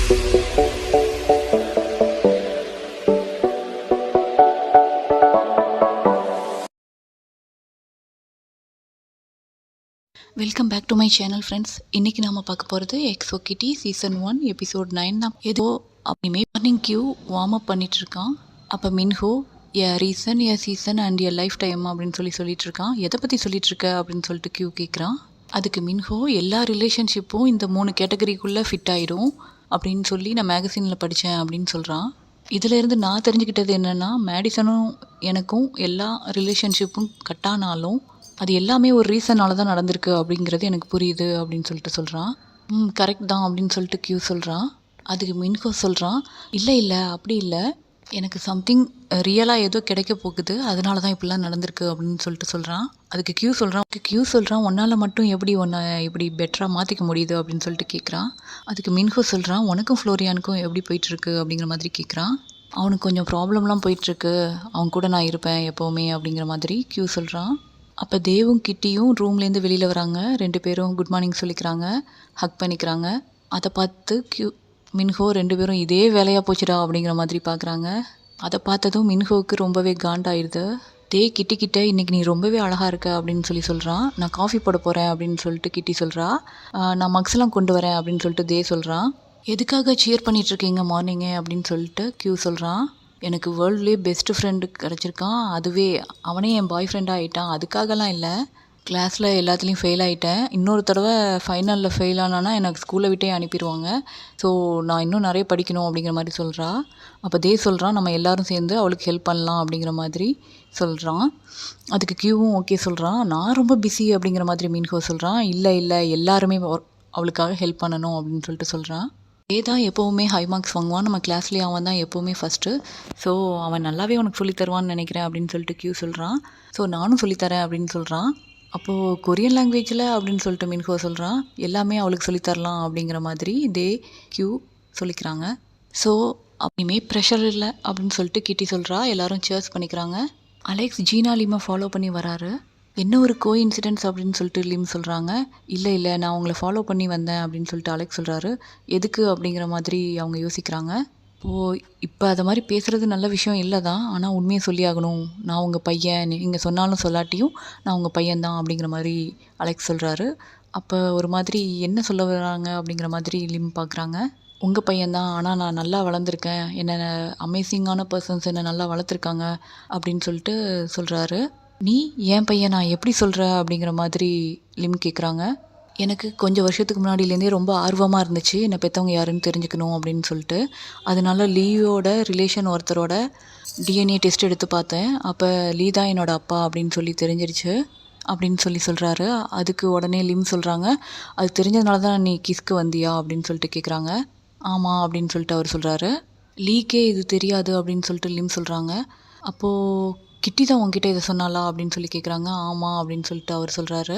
Welcome back to my channel friends. இன்றைக்கி நாம் பார்க்க போகிறது எக்ஸோ கிட்டி சீசன் 1 எபிசோட் 9 தான். ஏதோ அப்படிமே மார்னிங் கியூ வார்ம் அப் பண்ணிகிட்ருக்கான். அப்போ Minho a reason a season and a lifetime அப்படின்னு சொல்லிட்டு இருக்கான். எதை பற்றி சொல்லிட்டு இருக்க அப்படின்னு சொல்லிட்டு கியூ கேட்குறான். அதுக்கு மின்ஹோ எல்லா ரிலேஷன்ஷிப்பும் இந்த 3 கேட்டகரிக்குள்ளே ஃபிட் ஆகிடும் அப்படின்னு சொல்லி நான் மேகசினில் படித்தேன் அப்படின்னு சொல்கிறான். இதிலேருந்து நான் தெரிஞ்சுக்கிட்டது என்னென்னா, மேடிசனும் எனக்கும் எல்லா ரிலேஷன்ஷிப்பும் கட்டானாலும் அது எல்லாமே ஒரு ரீசனால் தான் நடந்திருக்கு அப்படிங்கிறது எனக்கு புரியுது அப்படின்னு சொல்லிட்டு சொல்கிறான். கரெக்ட் தான் அப்படின்னு சொல்லிட்டு கியூ சொல்கிறான். அதுக்கு மின்ஹோ சொல்கிறான், இல்லை அப்படி இல்லை, எனக்கு சம்திங் ரியலாக ஏதோ கிடைக்க போகுது, அதனால தான் இப்படிலாம் நடந்திருக்கு அப்படின்னு சொல்லிட்டு சொல்கிறான். அதுக்கு கியூ சொல்கிறான் உன்னால் மட்டும் எப்படி உன்னை இப்படி பெட்டராக மாற்றிக்க முடியுது அப்படின்னு சொல்லிட்டு கேட்குறான். அதுக்கு மின்ஹோ சொல்கிறான், உனக்கும் ஃப்ளோரியானுக்கும் எப்படி போயிட்டுருக்கு அப்படிங்கிற மாதிரி கேட்குறான். அவனுக்கு கொஞ்சம் ப்ராப்ளம்லாம் போயிட்டுருக்கு, அவன் கூட நான் இருப்பேன் எப்போவுமே அப்படிங்கிற மாதிரி கியூ சொல்கிறான். அப்போ தேவும் கிட்டியும் ரூம்லேருந்து வெளியில் வராங்க. 2 பேரும் குட் மார்னிங் சொல்லிக்கிறாங்க, ஹக் பண்ணிக்கிறாங்க. அதை பார்த்து மின்ஹோ 2 பேரும் இதே வேலையாக போச்சுடா அப்படிங்கிற மாதிரி பார்க்குறாங்க. அதை பார்த்ததும் மின்ஹோவுக்கு ரொம்பவே காண்டாயிடுது. கிட்ட இன்றைக்கி நீ ரொம்பவே அழகாக இருக்க அப்படின்னு சொல்கிறான். நான் காஃபி போட போகிறேன் அப்படின்னு சொல்லிட்டு கிட்டி சொல்கிறா. நான் மக்ஸ்லாம் கொண்டு வரேன் அப்படின்னு சொல்லிட்டு சொல்கிறான். எதுக்காக சியர் பண்ணிகிட்ருக்கீங்க மார்னிங்கே அப்படின்னு சொல்லிட்டு கியூ சொல்கிறான். எனக்கு வேர்ல்ட்லேயே பெஸ்ட்டு ஃப்ரெண்டு கிடச்சிருக்கான், அதுவே அவனே என் பாய் ஃப்ரெண்டாக ஆகிட்டான், அதுக்காகலாம் இல்லை, கிளாஸில் எல்லாத்துலேயும் ஃபெயில் ஆகிட்டேன், இன்னொரு தடவை ஃபைனலில் ஃபெயில் ஆனானா எனக்கு ஸ்கூலை விட்டே அனுப்பிடுவாங்க, ஸோ நான் இன்னும் நிறைய படிக்கணும் அப்படிங்கிற மாதிரி சொல்கிறா. அப்போ சொல்கிறான், நம்ம எல்லோரும் சேர்ந்து அவளுக்கு ஹெல்ப் பண்ணலாம் அப்படிங்கிற மாதிரி சொல்கிறான். அதுக்கு கியூவும் ஓகே சொல்கிறான். நான் ரொம்ப பிஸி அப்படிங்கிற மாதிரி மின்ஹோ சொல்கிறான். இல்லை எல்லாருமே அவளுக்காக ஹெல்ப் பண்ணணும் அப்படின்னு சொல்லிட்டு சொல்கிறான். தான் எப்போவுமே ஹை மார்க்ஸ் வாங்குவான், நம்ம கிளாஸ்லேயே அவன் தான் எப்போவுமே ஃபஸ்ட்டு, ஸோ அவன் நல்லாவே உனக்கு சொல்லித்தருவான்னு நினைக்கிறேன் அப்படின்னு சொல்லிட்டு கியூ சொல்கிறான். ஸோ நானும் சொல்லித்தரேன் அப்படின்னு சொல்கிறான். அப்போது கொரியன் லாங்குவேஜில் அப்படின்னு சொல்லிட்டு மின்ஹோ சொல்கிறான். எல்லாமே அவளுக்கு சொல்லித்தரலாம் அப்படிங்கிற மாதிரி கியூ சொல்லிக்கிறாங்க. ஸோ அப்படியுமே ப்ரெஷர் இல்லை அப்படின்னு சொல்லிட்டு கிட்டி சொல்கிறா. எல்லோரும் சேர்ஸ் பண்ணிக்கிறாங்க. அலெக்ஸ் ஜீனா லிம்மை ஃபாலோ பண்ணி வராரு. என்ன ஒரு இன்சிடென்ட்ஸ் அப்படின்னு சொல்லிட்டு லிம் சொல்கிறாங்க. இல்லை நான் அவங்கள ஃபாலோ பண்ணி வந்தேன் அப்படின்னு சொல்லிட்டு அலெக்ஸ் சொல்கிறாரு. எதுக்கு அப்படிங்கிற மாதிரி அவங்க யோசிக்கிறாங்க. இப்போ அதை மாதிரி பேசுகிறது நல்ல விஷயம் இல்லை தான், ஆனால் உண்மையை சொல்லி ஆகணும், நான் உங்கள் பையன், நீங்கள் சொன்னாலும் சொல்லாட்டியும் நான் உங்கள் பையன்தான் அப்படிங்கிற மாதிரி அலெக்ஸ் சொல்கிறாரு. அப்போ ஒரு மாதிரி என்ன சொல்ல வராங்க அப்படிங்கிற மாதிரி லிம் பார்க்குறாங்க. உங்கள் பையன்தான், ஆனால் நான் நல்லா வளர்ந்துருக்கேன், என்னை அமேசிங்கான பர்சன்ஸ் என்னை நல்லா வளர்த்துருக்காங்க அப்படின்னு சொல்லிட்டு சொல்கிறாரு. நீ என் பையன் நான் எப்படி சொல்கிற அப்படிங்கிற மாதிரி லிம் கேட்குறாங்க. எனக்கு கொஞ்சம் வருஷத்துக்கு முன்னாடியிலேருந்தே ரொம்ப ஆர்வமாக இருந்துச்சு என்னை பெற்றவங்க யாருன்னு தெரிஞ்சுக்கணும் அப்படின்னு சொல்லிட்டு. அதனால லீயோட ரிலேஷன் ஒருத்தரோட டிஎன்ஏ டெஸ்ட் எடுத்து பார்த்தேன். அப்போ லீ தான் என்னோடய அப்பா அப்படின்னு சொல்லி தெரிஞ்சிருச்சு அப்படின்னு சொல்கிறாரு. அதுக்கு உடனே லிம் சொல்கிறாங்க, அது தெரிஞ்சதுனால தான் நீ கிஸ்க்கு வந்தியா அப்படின்னு சொல்லிட்டு கேட்குறாங்க. ஆமாம் அப்படின்னு சொல்லிட்டு அவர் சொல்கிறாரு. லீக்கே இது தெரியாது அப்படின்னு சொல்லிட்டு லிம் சொல்கிறாங்க. அப்போது கிட்டி தான் உங்ககிட்ட இதை சொன்னாலா அப்படின்னு சொல்லி கேட்குறாங்க. ஆமாம் அப்படின்னு சொல்லிட்டு அவர் சொல்கிறாரு.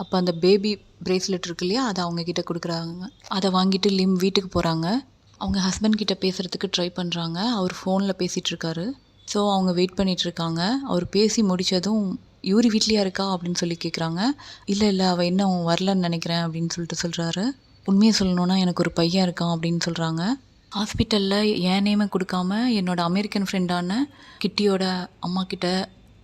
அப்போ அந்த பேபி பிரேஸ்லெட் இருக்கு இல்லையா, அதை அவங்கக்கிட்ட கொடுக்குறாங்க. அதை வாங்கிட்டு லிம் வீட்டுக்கு போகிறாங்க. அவங்க ஹஸ்பண்ட் கிட்ட பேசுகிறதுக்கு ட்ரை பண்ணுறாங்க. அவர் ஃபோனில் பேசிகிட்ருக்காரு. ஸோ அவங்க வெயிட் பண்ணிகிட்ருக்காங்க. அவர் பேசி முடித்ததும் யூரி வீட்லேயா இருக்கா அப்படின்னு சொல்லி கேட்குறாங்க. இல்லை அவள் இன்னும் வரலன்னு நினைக்கிறேன் அப்படின்னு சொல்லிட்டு சொல்கிறாரு. உண்மையை சொல்லணுன்னா எனக்கு ஒரு பையன் இருக்கான் அப்படின்னு சொல்கிறாங்க. ஹாஸ்பிட்டலில் என் நேமை கொடுக்காம என்னோடய அமெரிக்கன் ஃப்ரெண்டான கிட்டியோட அம்மா கிட்ட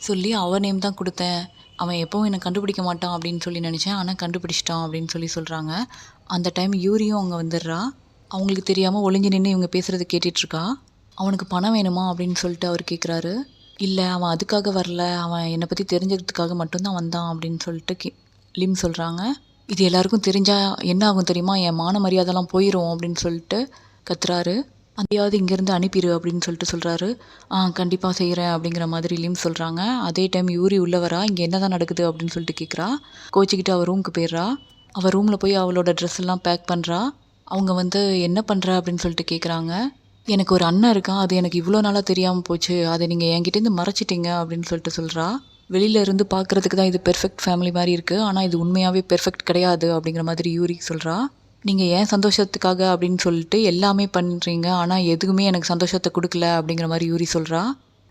சொல்லி அவன் நேம் தான் கொடுத்தேன், அவன் எப்போவும் என்னை கண்டுபிடிக்க மாட்டான் அப்படின்னு சொல்லி நினச்சேன், ஆனால் கண்டுபிடிச்சிட்டான் அப்படின்னு சொல்கிறாங்க. அந்த டைம் யூரியும் அங்கே வந்துடுறா. அவங்களுக்கு தெரியாமல் ஒளிஞ்சு நின்று இவங்க பேசுகிறது கேட்டுட்ருக்கா. அவனுக்கு பணம் வேணுமா அப்படின்னு சொல்லிட்டு அவர் கேட்குறாரு. இல்லை அவன் அதுக்காக வரல, அவன் என்னை பற்றி தெரிஞ்சுக்கிறதுக்காக மட்டும்தான் வந்தான் அப்படின்னு சொல்லிட்டு லிம் சொல்கிறாங்க. இது எல்லாருக்கும் தெரிஞ்சால் என்ன ஆகும் தெரியுமா, என் மான மரியாதைலாம் போயிடும் அப்படின்னு சொல்லிட்டு கத்துறாரு. அதையாவது இங்கேருந்து அனுப்பிடு அப்படின்னு சொல்லிட்டு சொல்கிறாரு. கண்டிப்பாக செய்கிறேன் அப்படிங்கிற மாதிரி லிம் சொல்கிறாங்க. அதே டைம் யூரி உள்ளே வரா. இங்கே என்ன தான் நடக்குது அப்படின்னு சொல்லிட்டு கேட்குறா. கோச்சிக்கிட்டு அவள் ரூமுக்கு போயிடுறா. அவள் ரூமில் போய் அவளோட ட்ரெஸ் எல்லாம் பேக் பண்ணுறா. அவங்க என்ன பண்ணுற அப்படின்னு சொல்லிட்டு கேட்குறாங்க. எனக்கு ஒரு அண்ணன் இருக்கான், அது எனக்கு இவ்வளோ நாளாக தெரியாமல் போச்சு, அதை நீங்கள் என்கிட்டேருந்து மறைச்சிட்டிங்க அப்படின்னு சொல்லிட்டு சொல்கிறா. வெளியில இருந்து பார்க்குறதுக்கு தான் இது பெர்ஃபெக்ட் ஃபேமிலி மாதிரி இருக்குது, ஆனால் இது உண்மையாகவே பெர்ஃபெக்ட் கிடையாது அப்படிங்கிற மாதிரி யூரி சொல்கிறா. நீங்கள் ஏன் சந்தோஷத்துக்காக அப்படின்னு சொல்லிட்டு எல்லாமே பண்ணுறீங்க, ஆனால் எதுவுமே எனக்கு சந்தோஷத்தை கொடுக்கல அப்படிங்கிற மாதிரி யூரி சொல்கிறா.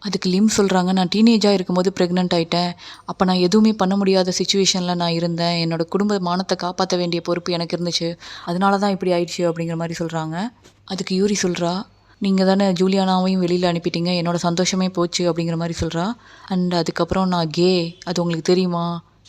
அதுக்கு லிம் சொல்கிறாங்க, நான் டீனேஜாக இருக்கும்போது ப்ரெக்னென்ட் ஆகிட்டேன். அப்போ நான் எதுவுமே பண்ண முடியாத சுச்சுவேஷனில் நான் இருந்தேன். என்னோடய குடும்ப மானத்தை காப்பாற்ற வேண்டிய பொறுப்பு எனக்கு இருந்துச்சு. அதனால தான் இப்படி ஆயிடுச்சு அப்படிங்கிற மாதிரி சொல்கிறாங்க. அதுக்கு யூரி சொல்கிறா, நீங்கள் தானே ஜூலியானாவையும் வெளியில் அனுப்பிட்டீங்க, என்னோட சந்தோஷமே போச்சு அப்படிங்கிற மாதிரி சொல்கிறா. அண்ட் அதுக்கப்புறம் நான் கே, அது உங்களுக்கு தெரியுமா,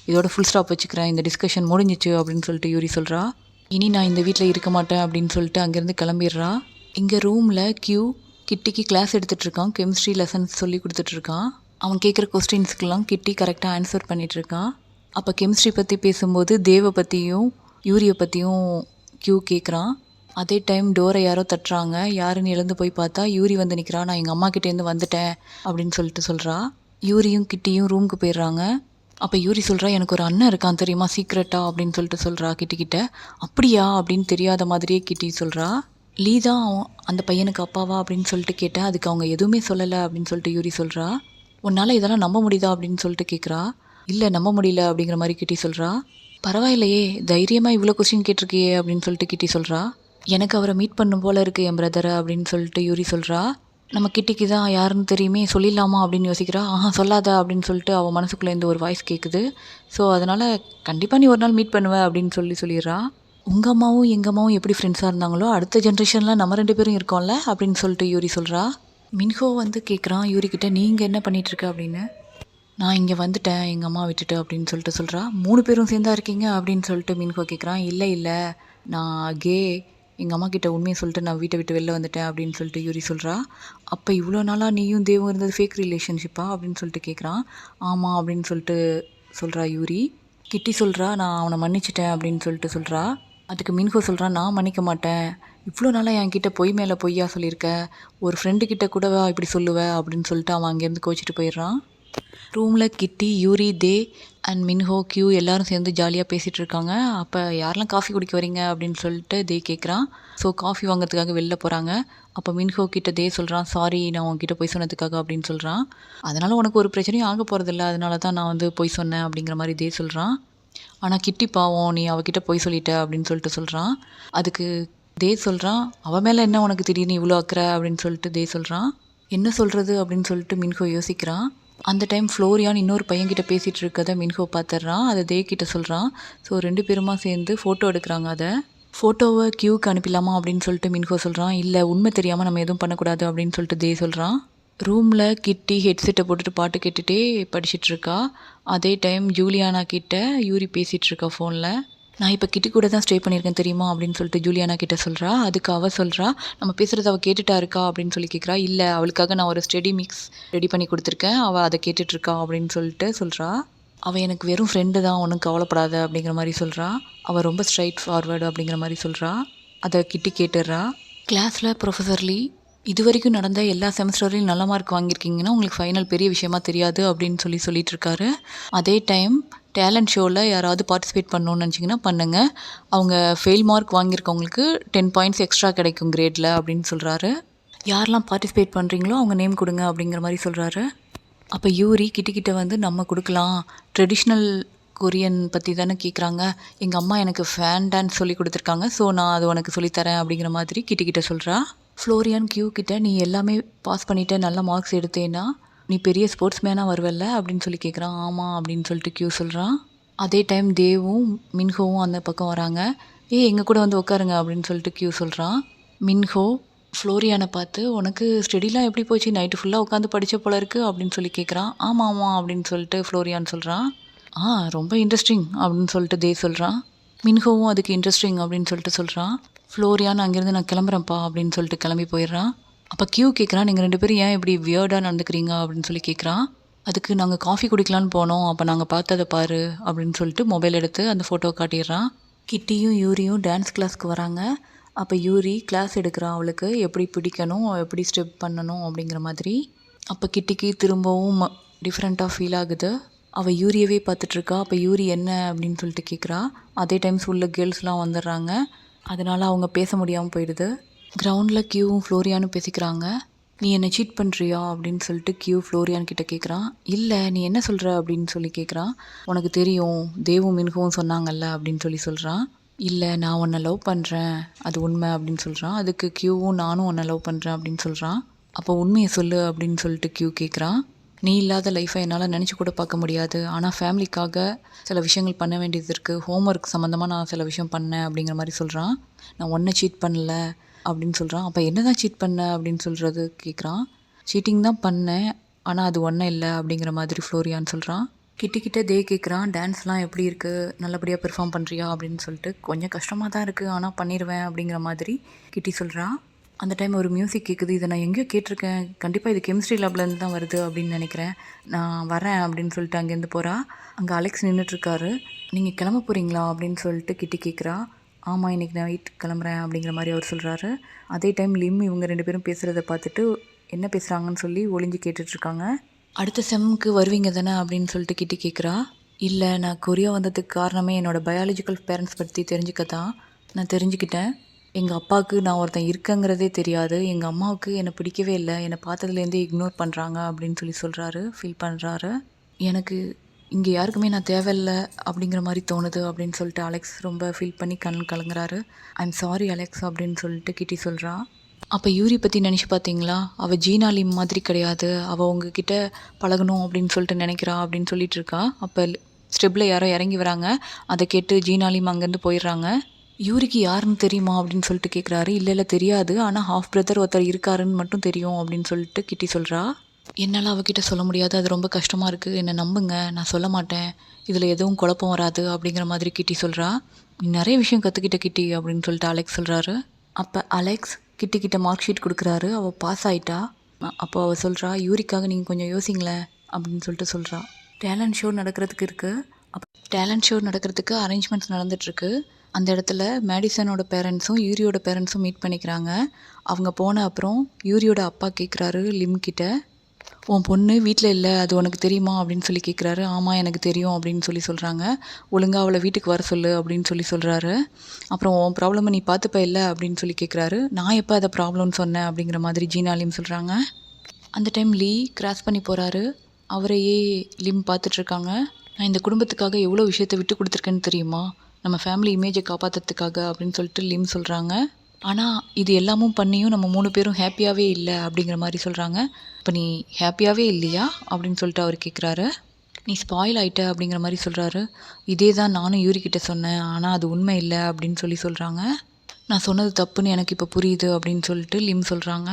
இதோட ஃபுல் ஸ்டாப் வச்சுக்கிறேன், இந்த டிஸ்கஷன் முடிஞ்சிச்சு அப்படின்னு சொல்லிட்டு யூரி சொல்கிறா. இனி நான் இந்த வீட்டில் இருக்க மாட்டேன் அப்படின்னு சொல்லிட்டு அங்கேருந்து கிளம்பிடுறா. இங்கே ரூமில் கியூ கிட்டிக்கு கிளாஸ் எடுத்துகிட்ருக்கான். கெமிஸ்ட்ரி லெசன்ஸ் சொல்லி கொடுத்துட்ருக்கான். அவன் கேட்குற கொஸ்டின்ஸ்க்கெலாம் கிட்டி கரெக்டாக ஆன்சர் பண்ணிகிட்ருக்கான். அப்போ கெமிஸ்ட்ரி பற்றி பேசும்போது தேவை பற்றியும் யூரியை பற்றியும் கியூ கேட்குறான். அதே டைம் டோரை யாரோ தட்டுறாங்க. யாருன்னு எழுந்து போய் பார்த்தா யூரி வந்து நிற்கிறான். நான் எங்கள் அம்மா கிட்டேருந்து வந்துட்டேன் அப்படின்னு சொல்லிட்டு சொல்கிறா. யூரியும் கிட்டியும் ரூமுக்கு போயிடுறாங்க. அப்போ யூரி சொல்கிறா, எனக்கு ஒரு அண்ணன் இருக்கான் தெரியுமா சீக்ரெட்டா அப்படின்னு சொல்லிட்டு சொல்கிறா கிட்டிக்கிட்ட. அப்படியா அப்படின்னு தெரியாத மாதிரியே கிட்டி சொல்கிறா. லீ தான் அந்த பையனுக்கு அப்பாவா அப்படின்னு சொல்லிட்டு கேட்டேன். அதுக்கு அவங்க எதுவுமே சொல்லலை அப்படின்னு சொல்லிட்டு யூரி சொல்கிறா. உன்னால் இதெல்லாம் நம்ப முடியுதா அப்படின்னு சொல்லிட்டு கேட்குறா. இல்லை நம்ப முடியல அப்படிங்கிற மாதிரி கிட்டி சொல்கிறா. பரவாயில்லையே, தைரியமாக இவ்வளோ கொஸ்டின் கேட்டிருக்கியே அப்படின்னு சொல்லிட்டு கிட்டி சொல்கிறா. எனக்கு அவரை மீட் பண்ணும் போல் இருக்குது என் பிரதரை அப்படின்னு சொல்லிட்டு யூரி சொல்கிறா. நம்ம கிட்டிக்கு தான் யாருன்னு தெரியுமே, சொல்லிடலாமா அப்படின்னு யோசிக்கிறா. சொல்லாத அப்படின்னு சொல்லிட்டு அவள் மனசுக்குள்ளேருந்து ஒரு வாய்ஸ் கேட்குது. ஸோ அதனால் கண்டிப்பாக நீ ஒரு நாள் மீட் பண்ணுவ அப்படின்னு சொல்லிடுறா. உங்கள் அம்மாவும் எங்கள் அம்மாவும் எப்படி ஃப்ரெண்ட்ஸாக இருந்தாங்களோ அடுத்த ஜென்ரேஷனில் நம்ம 2 பேரும் இருக்கோம்ல அப்படின்னு சொல்லிட்டு யூரி சொல்கிறா. மின்ஹோ வந்து கேட்குறான் யூரிக்கிட்ட, நீங்கள் என்ன பண்ணிகிட்ருக்க அப்படின்னு. நான் இங்கே வந்துட்டேன் எங்கள் அம்மா விட்டுட்டு அப்படின்னு சொல்லிட்டு சொல்கிறா. 3 பேரும் சேர்ந்தா இருக்கீங்க அப்படின்னு சொல்லிட்டு மின்ஹோ கேட்குறான். இல்லை நான் கே, எங்கள் அம்மா கிட்ட உண்மையை சொல்லிட்டு நான் வீட்டை விட்டு வெளில வந்துட்டேன் அப்படின்னு சொல்லிட்டு யூரி சொல்கிறா. அப்போ இவ்வளோ நாளாக நீயும் தேவும் இருந்தது ஃபேக் ரிலேஷன்ஷிப்பா அப்படின்னு சொல்லிட்டு கேட்குறான். ஆமாம் அப்படின்னு சொல்லிட்டு சொல்கிறா யூரி. கிட்டி சொல்கிறா, நான் அவனை மன்னிச்சிட்டேன் அப்படின்னு சொல்லிட்டு சொல்கிறா. அதுக்கு மின்ஹோ சொல்கிறான், நான் மன்னிக்க மாட்டேன், இவ்வளோ நாளாக என்கிட்ட பொய் மேலே பொய்யா சொல்லியிருக்க, ஒரு ஃப்ரெண்டுக்கிட்ட கூடவா இப்படி சொல்லுவேன் அப்படின்னு சொல்லிட்டு அவன் அங்கேருந்து கோச்சிட்டு போயிடுறான். ரூமில் கிட்டி, யூரி, தே அண்ட் மின்ஹோ, கியூ எல்லாரும் சேர்ந்து ஜாலியாக பேசிகிட்டு இருக்காங்க. அப்போ யாரெல்லாம் காஃபி குடிக்க வரீங்க அப்படின்னு சொல்லிட்டு தே கேட்குறான். ஸோ காஃபி வாங்கிறதுக்காக வெளில போகிறாங்க. அப்போ மின்ஹோ கிட்ட தே சொல்கிறான், சாரி நான் உங்ககிட்ட பொய் சொன்னதுக்காக அப்படின்னு சொல்கிறான். அதனால் உனக்கு ஒரு பிரச்சனையும் ஆக போகிறதில்ல, அதனால தான் நான் வந்து பொய் சொன்னேன் அப்படிங்கிற மாதிரி தே சொல்கிறான். ஆனால் கிட்டி பாவம், நீ அவகிட்ட பொய் சொல்லிட்ட அப்படின்னு சொல்லிட்டு சொல்கிறான். அதுக்கு தே சொல்கிறான், அவள் மேலே என்ன உனக்கு திடீர்னு இவ்வளோ அக்கறை அப்படின்னு சொல்லிட்டு தே சொல்கிறான். என்ன சொல்கிறது அப்படின்னு சொல்லிட்டு மின்ஹோ யோசிக்கிறான். அந்த டைம் ஃப்ளோரியான் இன்னொரு பையன்கிட்ட பேசிகிட்டு இருக்கதை மின்ஹோ பார்த்துட்றான். அதை தே கிட்ட சொல்கிறான். ஸோ 2 பேருமா சேர்ந்து ஃபோட்டோ எடுக்கிறாங்க. அதை ஃபோட்டோவை கியூக்கு அனுப்பிடலாமா அப்படின்னு சொல்லிட்டு மின்ஹோ சொல்கிறான். இல்லை, உண்மை தெரியாமல் நம்ம எதுவும் பண்ணக்கூடாது அப்படின்னு சொல்லிட்டு தே சொல்கிறான். ரூமில் கிட்டி ஹெட்செட்டை போட்டுட்டு பாட்டு கேட்டுகிட்டே படிச்சிட்ருக்கா. அதே டைம் ஜூலியானா கிட்ட யூரி பேசிகிட்ருக்கா ஃபோனில். நான் இப்போ கிட்டி கூட தான் ஸ்டே பண்ணியிருக்கேன் தெரியுமா அப்படின்னு சொல்லிட்டு ஜூலியானா கிட்ட சொல்கிறா. அதுக்கு அவள் சொல்கிறா, நம்ம பேசுகிறத அவள் கேட்டுட்டா இருக்கா அப்படின்னு சொல்லி கேட்குறா. இல்லை, அவளுக்காக நான் ஒரு ஸ்டடி மிக்ஸ் ரெடி பண்ணி கொடுத்துருக்கேன், அவள் அதை கேட்டுட்ருக்கா அப்படின்னு சொல்லிட்டு சொல்கிறா. அவள் எனக்கு வெறும் ஃப்ரெண்டு தான், ஒன்றும் கவலைப்படாத அப்படிங்கிற மாதிரி சொல்கிறா. அவள் ரொம்ப ஸ்ட்ரைட் ஃபார்வேர்டு அப்படிங்கிற மாதிரி சொல்கிறா. அதை கிட்டி கேட்டுடுறா. கிளாஸில் ப்ரொஃபஸர் லீ, இது வரைக்கும் நடந்த எல்லா செமஸ்டர்லையும் நல்ல மார்க் வாங்கியிருக்கீங்கன்னா உங்களுக்கு ஃபைனல் பெரிய விஷயமா தெரியாது அப்படின்னு சொல்லிட்டு இருக்காரு. அதே டைம் டேலண்ட் ஷோவில் யாராவது பார்ட்டிசிபேட் பண்ணணுன்னு நினச்சிங்கன்னா பண்ணுங்கள், அவங்க ஃபெயில் மார்க் வாங்கியிருக்கவங்களுக்கு 10 பாயிண்ட்ஸ் எக்ஸ்ட்ரா கிடைக்கும் கிரேடில் அப்படின்னு சொல்கிறாரு. யாரெல்லாம் பார்ட்டிசிபேட் பண்ணுறீங்களோ அவங்க நேம் கொடுங்க அப்படிங்கிற மாதிரி சொல்கிறாரு. அப்போ யூரி கிட்ட வந்து நம்ம கொடுக்கலாம், ட்ரெடிஷ்னல் கொரியன் பற்றி தானே கேட்குறாங்க, எங்கள் அம்மா எனக்கு ஃபேன் டான்ஸ் சொல்லி கொடுத்துருக்காங்க, ஸோ நான் அது உனக்கு சொல்லித்தரேன் அப்படிங்கிற மாதிரி கிட்ட சொல்கிறா. ஃப்ளோரியான் கியூ கிட்ட, நீ எல்லாமே பாஸ் பண்ணிவிட்டு நல்ல மார்க்ஸ் எடுத்தேன்னா நீ பெரிய ஸ்போர்ட்ஸ் மேனாக வருவல்ல அப்படின்னு சொல்லி கேட்குறான். ஆமாம் அப்படின்னு சொல்லிட்டு கியூ சொல்கிறான். அதே டைம் தேவும் மின்ஹோவும் அந்த பக்கம் வராங்க. எங்கள் கூட வந்து உட்காருங்க அப்படின்னு சொல்லிட்டு கியூ சொல்கிறான். மின்ஹோ ஃப்ளோரியானை பார்த்து, உனக்கு ஸ்டடிலாம் எப்படி போச்சு, நைட்டு ஃபுல்லாக உட்காந்து படித்த போல இருக்குது அப்படின்னு சொல்லி கேட்குறான். ஆமாம் அப்படின்னு சொல்லிட்டு ஃப்ளோரியான் சொல்கிறான். ரொம்ப இன்ட்ரெஸ்டிங் அப்படின்னு சொல்லிட்டு தே சொல்கிறான். மின்ஹோவும் அதுக்கு இன்ட்ரெஸ்டிங் அப்படின்னு சொல்லிட்டு சொல்கிறான். ஃப்ளோரியான் அங்கேருந்து நான் கிளம்புறேன்ப்பா அப்படின்னு சொல்லிட்டு கிளம்பி போயிடுறான். அப்போ கியூ கேட்குறான், நீங்கள் 2 பேரும் ஏன் இப்படி வியர்டாக நடந்துக்கிறீங்க அப்படின்னு சொல்லி கேட்குறான். அதுக்கு நாங்கள் காஃபி குடிக்கலான்னு போனோம், அப்போ நாங்கள் பார்த்ததை பாரு அப்படின்னு சொல்லிட்டு மொபைல் எடுத்து அந்த ஃபோட்டோவை காட்டிடுறான். கிட்டியும் யூரியும் டான்ஸ் கிளாஸ்க்கு வராங்க. அப்போ யூரி கிளாஸ் எடுக்கிறான், அவளுக்கு எப்படி பிடிக்கணும், எப்படி ஸ்டெப் பண்ணணும் அப்படிங்கிற மாதிரி. அப்போ கிட்டிக்கு திரும்பவும் டிஃப்ரெண்ட்டாக ஃபீல் ஆகுது. அவள் யூரியவே பார்த்துட்ருக்கா. அப்போ யூரி என்ன அப்படின்னு சொல்லிட்டு கேட்குறா. அதே டைம்ஸ் உள்ள கேர்ள்ஸ்லாம் வந்துடுறாங்க. அதனால் அவங்க பேச முடியாமல் போயிடுது. கிரவுண்டில் கியூவும் ஃப்ளோரியானும் பேசிக்கிறாங்க. நீ என்னை சீட் பண்ணுறியா அப்படின்னு சொல்லிட்டு கியூ ஃப்ளோரியான் கிட்ட கேட்குறான். இல்லை, நீ என்ன சொல்கிற அப்படின்னு சொல்லி கேட்குறான். உனக்கு தெரியும், தேவும் மின்ஹோவும் சொன்னாங்கல்ல அப்படின்னு சொல்லி சொல்கிறான். இல்லை, நான் உன்னை லவ் பண்ணுறேன், அது உண்மை அப்படின்னு சொல்கிறான். அதுக்கு கியூவும் நானும் உன்னை லவ் பண்ணுறேன் அப்படின்னு சொல்கிறான். அப்போ உண்மையை சொல்லு அப்படின்னு சொல்லிட்டு கியூ கேட்குறான். நீ இல்லாத லைஃப்பை என்னால் நினச்சி கூட பார்க்க முடியாது. ஆனால் ஃபேமிலிக்காக சில விஷயங்கள் பண்ண வேண்டியது இருக்குது. ஹோம்ஒர்க் சம்மந்தமாக நான் சில விஷயம் பண்ணேன் அப்படிங்கிற மாதிரி சொல்கிறான். நான் ஒன்றை சீட் பண்ணல அப்படின்னு சொல்கிறான். அப்போ என்ன தான் சீட் பண்ண அப்படின்னு சொல்கிறது கேட்குறான். சீட்டிங் தான் பண்ணேன், ஆனால் அது ஒன்றும் இல்லை அப்படிங்கிற மாதிரி ஃப்ளோரியான் சொல்கிறான். கிட்ட தே கேட்குறான். டான்ஸ்லாம் எப்படி இருக்குது, நல்லபடியாக பெர்ஃபார்ம் பண்ணுறியா அப்படின்னு சொல்லிட்டு. கொஞ்சம் கஷ்டமாக தான் இருக்குது, ஆனால் பண்ணிடுவேன் அப்படிங்கிற மாதிரி கிட்டி சொல்கிறான். அந்த டைம் ஒரு மியூசிக் கேட்குது. இதை நான் எங்கேயோ கேட்டிருக்கேன், கண்டிப்பாக இது கெமிஸ்ட்ரி லேப்லேருந்து தான் வருது அப்படின்னு நினைக்கிறேன், நான் வரேன் அப்படின்னு சொல்லிட்டு அங்கேருந்து போகிறா. அங்கே அலெக்ஸ் நின்றுட்டுருக்காரு. நீங்கள் கிளம்ப போகிறீங்களா அப்படின்னு சொல்லிட்டு கிட்டி கேட்குறா. ஆமாம், இன்றைக்கி நைட் கிளம்புறேன் அப்படிங்கிற மாதிரி அவர் சொல்கிறாரு. அதே டைம் லிம் இவங்க 2 பேரும் பேசுகிறத பார்த்துட்டு என்ன பேசுகிறாங்கன்னு சொல்லி ஒளிஞ்சு கேட்டுட்ருக்காங்க. அடுத்த செம்முக்கு வருவீங்க தானே அப்படின்னு சொல்லிட்டு கிட்டி கேட்குறா. இல்லை, நான் கொரியா வந்ததுக்கு காரணமே என்னோடய பயாலஜிக்கல் பேரண்ட்ஸ் பற்றி தெரிஞ்சுக்க தான். நான் தெரிஞ்சுக்கிட்டேன், எங்கள் அப்பாவுக்கு நான் ஒருத்தன் இருக்கேங்கிறதே தெரியாது. எங்கள் அம்மாவுக்கு என்னை பிடிக்கவே இல்லை, என்னை பார்த்ததுலேருந்தே இக்னோர் பண்ணுறாங்க அப்படின்னு சொல்லி சொல்கிறாரு, ஃபீல் பண்ணுறாரு. எனக்கு இங்கே யாருக்குமே நான் தேவையில்லை அப்படிங்கிற மாதிரி தோணுது அப்படின்னு சொல்லிட்டு அலெக்ஸ் ரொம்ப ஃபீல் பண்ணி கலங்குறாரு. ஐம் சாரி அலெக்ஸ் அப்படின்னு சொல்லிட்டு கிட்டி சொல்கிறா. அப்போ யூரி பற்றி நினச்சி பார்த்தீங்களா, அவள் ஜீனாலிம் மாதிரி கிடையாது, அவள் உங்ககிட்ட பழகணும் அப்படின்னு சொல்லிட்டு நினைக்கிறா அப்படின்னு சொல்லிட்டு இருக்கா. அப்போ ஸ்டெப்பில் யாரோ இறங்கி வராங்க. அதை கேட்டு ஜீனாலிம் அங்கேருந்து போயிடுறாங்க. யூரிக்கு யாருன்னு தெரியுமா அப்படின்னு சொல்லிட்டு கேட்குறாரு. இல்லை தெரியாது, ஆனால் ஹாஃப் பிரதர் ஒருத்தர் இருக்காருன்னு மட்டும் தெரியும் அப்படின்னு சொல்லிட்டு கிட்டி சொல்கிறா. என்னால் அவகிட்ட சொல்ல முடியாது, அது ரொம்ப கஷ்டமாக இருக்குது, என்னை நம்புங்க, நான் சொல்ல மாட்டேன், இதில் எதுவும் குழப்பம் வராது அப்படிங்கிற மாதிரி கிட்டி சொல்கிறா. நீ நிறைய விஷயம் கற்றுக்கிட்ட கிட்டி அப்படின்னு சொல்லிட்டு அலெக்ஸ் சொல்கிறாரு. அப்போ அலெக்ஸ் கிட்ட மார்க் ஷீட் கொடுக்குறாரு. அவள் பாஸ் ஆகிட்டா. அப்போ அவள் சொல்கிறா, யூரிக்காக நீங்கள் கொஞ்சம் யோசிங்களேன் அப்படின்னு சொல்லிட்டு சொல்கிறா. டேலண்ட் ஷோ நடக்கிறதுக்கு இருக்குது. அப்போ டேலண்ட் ஷோ நடக்கிறதுக்கு அரேஞ்ச்மெண்ட்ஸ் நடந்துகிட்ருக்கு. அந்த இடத்துல மேடிசனோட பேரண்ட்ஸும் யூரியோட பேரண்ட்ஸும் மீட் பண்ணிக்கிறாங்க. அவங்க போன அப்புறம் யூரியோட அப்பா கேட்குறாரு லிம் கிட்ட, உன் பொண்ணு வீட்டில் இல்லை, அது உனக்கு தெரியுமா அப்படின்னு சொல்லி கேட்குறாரு. ஆமாம் எனக்கு தெரியும் அப்படின்னு சொல்லி சொல்கிறாங்க. ஒழுங்காக அவளை வீட்டுக்கு வர சொல்லு அப்படின்னு சொல்லி சொல்கிறாரு. அப்புறம் உன் ப்ராப்ளமை நீ பார்த்துப்ப இல்லை அப்படின்னு சொல்லி கேட்குறாரு. நான் எப்போ அதை ப்ராப்ளம்னு சொன்னேன் அப்படிங்கிற மாதிரி ஜீனாலிம் சொல்கிறாங்க. அந்த டைம் லீ கிராஸ் பண்ணி போகிறாரு. அவரையே லிம் பார்த்துட்ருக்காங்க. நான் இந்த குடும்பத்துக்காக எவ்வளோ விஷயத்தை விட்டு கொடுத்துருக்கேன்னு தெரியுமா, நம்ம ஃபேமிலி இமேஜை காப்பாற்றுறதுக்காக அப்படின்னு சொல்லிட்டு லிம் சொல்கிறாங்க. ஆனால் இது எல்லாமும் பண்ணியும் நம்ம 3 பேரும் ஹாப்பியாகவே இல்லை அப்படிங்கிற மாதிரி சொல்கிறாங்க. இப்போ நீ ஹாப்பியாகவே இல்லையா அப்படின்னு சொல்லிட்டு அவர் கேட்குறாரு. நீ ஸ்பாயில் ஆகிட்ட அப்படிங்கிற மாதிரி சொல்கிறாரு. இதே தான் நானும் யூரிக்கிட்ட சொன்னேன், ஆனால் அது உண்மை இல்லை அப்படின்னு சொல்லி சொல்கிறாங்க. நான் சொன்னது தப்புன்னு எனக்கு இப்போ புரியுது அப்படின்னு சொல்லிட்டு லிம் சொல்கிறாங்க.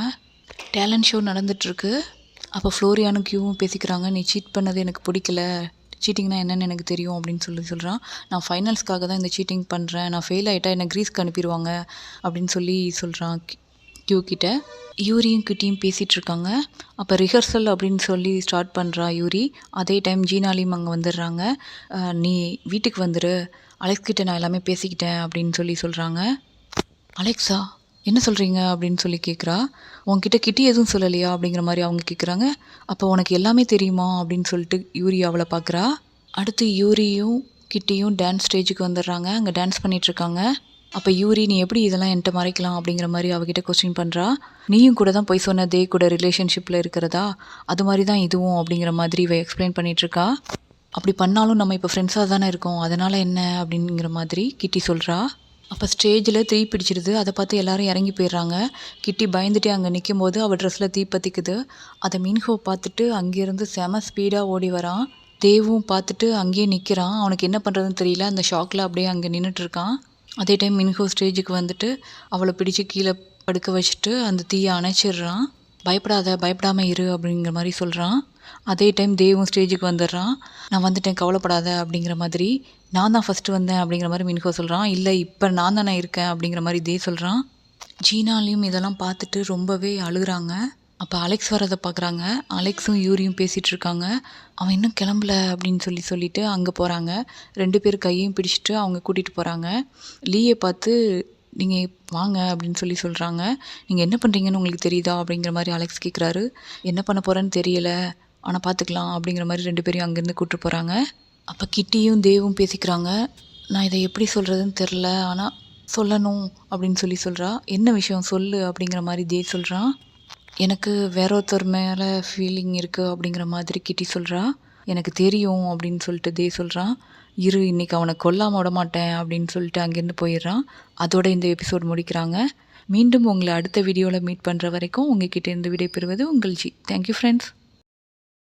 டேலண்ட் ஷோ நடந்துகிட்ருக்கு. அப்போ ஃப்ளோரியானும் கியூவும் பேசிக்கிறாங்க. நீ சீட் பண்ணது எனக்கு பிடிக்கல, சீட்டிங்னா என்னென்னு எனக்கு தெரியும் அப்படின்னு சொல்லி சொல்கிறான். நான் ஃபைனல்ஸ்க்காக தான் இந்த சீட்டிங் பண்ணுறேன், நான் ஃபெயில் ஆகிட்டா என்னை க்ரீஸ்க்கு அனுப்பிடுவாங்க அப்படின்னு சொல்லி சொல்கிறான் கியூ கிட்ட. யூரியும் கிட்டியும் பேசிகிட்டு இருக்காங்க. அப்போ ரிஹர்சல் அப்படின்னு சொல்லி ஸ்டார்ட் பண்ணுறா யூரி. அதே டைம் ஜீனாலியும் அங்கே வந்துடுறாங்க. நீ வீட்டுக்கு வந்துடு, அலெக்ஸ் கிட்ட நான் எல்லாமே பேசிக்கிட்டேன் அப்படின்னு சொல்லி சொல்கிறாங்க. அலெக்ஸா என்ன சொல்கிறீங்க அப்படின்னு சொல்லி கேட்குறா. உன்கிட்ட கிட்டி எதுவும் சொல்லலையா அப்படிங்கிற மாதிரி அவங்க கேட்குறாங்க. அப்போ உனக்கு எல்லாமே தெரியுமா அப்படின்னு சொல்லிட்டு யூரி அவளை பார்க்குறா. அடுத்து யூரியும் கிட்டியும் டான்ஸ் ஸ்டேஜுக்கு வந்துடுறாங்க. அங்கே டான்ஸ் பண்ணிகிட்ருக்காங்க. அப்போ யூரி, நீ எப்படி இதெல்லாம் என்கிட்ட மறைக்கலாம் அப்படிங்கிற மாதிரி அவகிட்ட கொஸ்டின் பண்ணுறா. நீயும் கூட தான் போய் சொன்ன தே கூட ரிலேஷன்ஷிப்பில் இருக்கிறதா, அது மாதிரி தான் இதுவும் அப்படிங்கிற மாதிரி இவ எக்ஸ்பிளைன் பண்ணிகிட்ருக்கா. அப்படி பண்ணாலும் நம்ம இப்போ ஃப்ரெண்ட்ஸாக தானே இருக்கோம், அதனால் என்ன அப்படிங்கிற மாதிரி கிட்டி சொல்கிறா. அப்போ ஸ்டேஜில் தீ பிடிச்சிடுது. அதை பார்த்து எல்லாரும் இறங்கி போயிடுறாங்க. கிட்டி பயந்துட்டு அங்கே நிற்கும் போது அவள் ட்ரெஸ்ஸில் தீ பற்றிக்குது. அதை மின்ஹோ பார்த்துட்டு அங்கேருந்து செம ஸ்பீடாக ஓடி வரான். தேவும் பார்த்துட்டு அங்கேயே நிற்கிறான். அவனுக்கு என்ன பண்ணுறதுன்னு தெரியல. அந்த ஷாக்கில் அப்படியே அங்கே நின்றுட்டுருக்கான். அதே டைம் மின்ஹோ ஸ்டேஜுக்கு வந்துட்டு அவளை பிடிச்சி கீழே படுக்க வச்சுட்டு அந்த தீயை அணைச்சிடுறான். பயப்படாமல் இரு அப்படிங்கிற மாதிரி சொல்கிறான். அதே டைம் தேவும் ஸ்டேஜுக்கு வந்துடுறான். நான் வந்துட்டேன், கவலைப்படாத அப்படிங்கிற மாதிரி. நான் தான் ஃபஸ்ட்டு வந்தேன் அப்படிங்கிற மாதிரி மின்ஹோ சொல்கிறான். இல்லை, இப்போ நான் தானே இருக்கேன் அப்படிங்கிற மாதிரி தே சொல்கிறான். ஜீனாலையும் இதெல்லாம் பார்த்துட்டு ரொம்பவே அழுகுறாங்க. அப்போ அலெக்ஸ் வரதை பார்க்குறாங்க. அலெக்ஸும் யூரியும் பேசிகிட்டு இருக்காங்க. அவன் இன்னும் கிளம்பல அப்படின்னு சொல்லிட்டு அங்கே போகிறாங்க. 2 பேர் கையையும் பிடிச்சிட்டு அவங்க கூட்டிகிட்டு போகிறாங்க. லீயை பார்த்து நீங்கள் வாங்க அப்படின்னு சொல்கிறாங்க. நீங்கள் என்ன பண்ணுறீங்கன்னு உங்களுக்கு தெரியுதா அப்படிங்கிற மாதிரி அலெக்ஸ் கேட்குறாரு. என்ன பண்ண போகிறேன்னு தெரியலை, ஆனால் பார்த்துக்கலாம் அப்படிங்கிற மாதிரி 2 பேரையும் அங்கேருந்து கூப்பிட்டு போகிறாங்க. அப்போ கிட்டியும் தேவும் பேசிக்கிறாங்க. நான் இதை எப்படி சொல்கிறதுன்னு தெரில, ஆனால் சொல்லணும் அப்படின்னு சொல்கிறா. என்ன விஷயம் சொல்லு அப்படிங்கிற மாதிரி தே சொல்கிறான். எனக்கு வேற ஒருத்தர் மேலே ஃபீலிங் இருக்குது அப்படிங்கிற மாதிரி கிட்டி சொல்கிறா. எனக்கு தெரியும் அப்படின்னு சொல்லிட்டு தே சொல்கிறான். இரு, இன்றைக்கி அவனை கொல்லாமல் விட மாட்டேன் அப்படின்னு சொல்லிட்டு அங்கேருந்து போயிடுறான். அதோட இந்த எபிசோட் முடிக்கிறாங்க. மீண்டும் உங்களை அடுத்த வீடியோவில் மீட் பண்ணுற வரைக்கும் உங்ககிட்ட இருந்து விடைபெறுவது உங்கள் ஜி. Thank you friends.